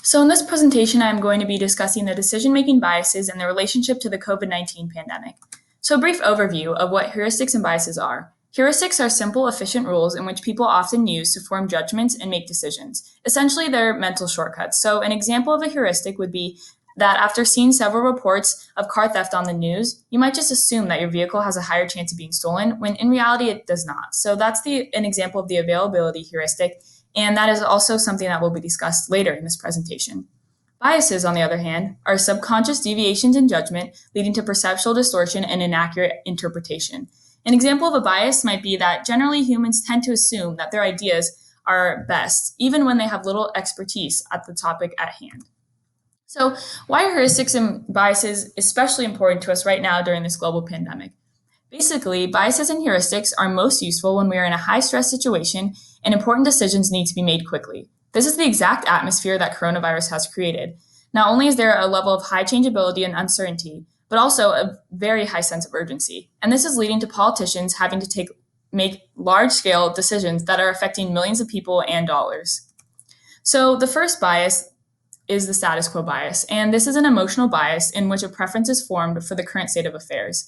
So in this presentation, I'm going to be discussing the decision-making biases and their relationship to the COVID-19 pandemic. So a brief overview of what heuristics and biases are. Heuristics are simple, efficient rules in which people often use to form judgments and make decisions. Essentially, they're mental shortcuts. So an example of a heuristic would be that after seeing several reports of car theft on the news, you might just assume that your vehicle has a higher chance of being stolen, when in reality it does not. So that's an example of the availability heuristic, and that is also something that will be discussed later in this presentation. Biases, on the other hand, are subconscious deviations in judgment leading to perceptual distortion and inaccurate interpretation. An example of a bias might be that generally humans tend to assume that their ideas are best, even when they have little expertise at the topic at hand. So, why are heuristics and biases especially important to us right now during this global pandemic? Basically, biases and heuristics are most useful when we are in a high-stress situation and important decisions need to be made quickly. This is the exact atmosphere that coronavirus has created. Not only is there a level of high changeability and uncertainty, but also a very high sense of urgency. And this is leading to politicians having to make large-scale decisions that are affecting millions of people and dollars. So the first bias is the status quo bias, and this is an emotional bias in which a preference is formed for the current state of affairs.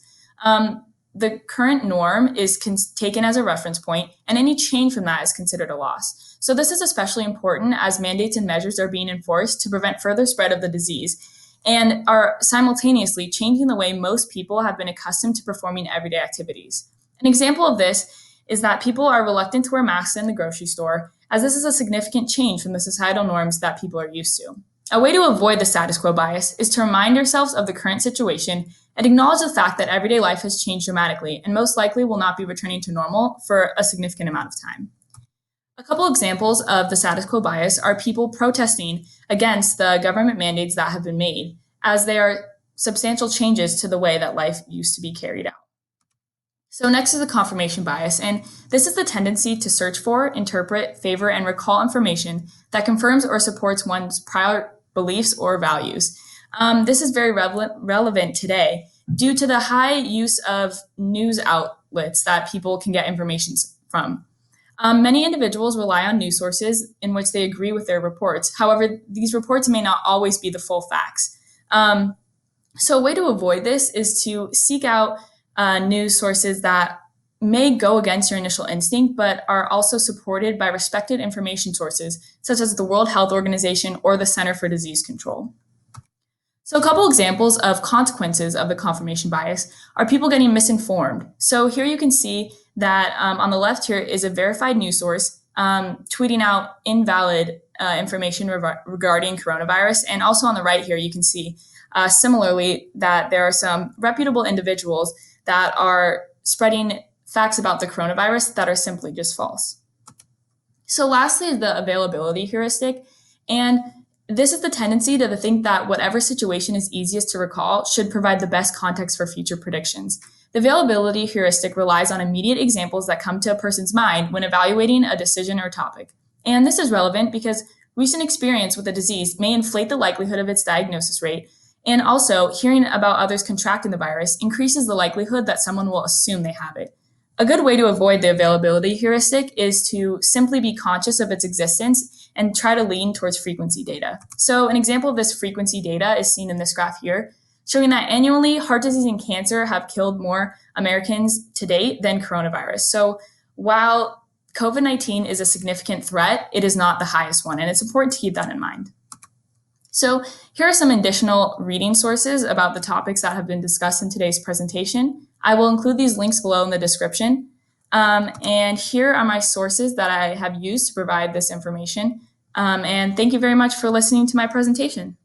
The current norm is taken as a reference point, and any change from that is considered a loss. So this is especially important as mandates and measures are being enforced to prevent further spread of the disease and are simultaneously changing the way most people have been accustomed to performing everyday activities. An example of this is that people are reluctant to wear masks in the grocery store, as this is a significant change from the societal norms that people are used to. A way to avoid the status quo bias is to remind ourselves of the current situation and acknowledge the fact that everyday life has changed dramatically and most likely will not be returning to normal for a significant amount of time. A couple examples of the status quo bias are people protesting against the government mandates that have been made, as they are substantial changes to the way that life used to be carried out. So next is the confirmation bias, and this is the tendency to search for, interpret, favor, and recall information that confirms or supports one's prior beliefs or values. This is very relevant today due to the high use of news outlets that people can get information from. Many individuals rely on news sources in which they agree with their reports. However, these reports may not always be the full facts. So a way to avoid this is to seek out news sources that may go against your initial instinct, but are also supported by respected information sources, such as the World Health Organization or the Center for Disease Control. So a couple examples of consequences of the confirmation bias are people getting misinformed. So here you can see that on the left here is a verified news source tweeting out invalid information regarding coronavirus. And also on the right here, you can see similarly that there are some reputable individuals that are spreading facts about the coronavirus that are simply just false. So lastly is the availability heuristic. And this is the tendency to think that whatever situation is easiest to recall should provide the best context for future predictions. The availability heuristic relies on immediate examples that come to a person's mind when evaluating a decision or topic. And this is relevant because recent experience with the disease may inflate the likelihood of its diagnosis rate, and also hearing about others contracting the virus increases the likelihood that someone will assume they have it. A good way to avoid the availability heuristic is to simply be conscious of its existence and try to lean towards frequency data. So an example of this frequency data is seen in this graph here, showing that annually heart disease and cancer have killed more Americans to date than coronavirus. So while COVID-19 is a significant threat, it is not the highest one, and it's important to keep that in mind. So here are some additional reading sources about the topics that have been discussed in today's presentation. I will include these links below in the description. And here are my sources that I have used to provide this information. And thank you very much for listening to my presentation.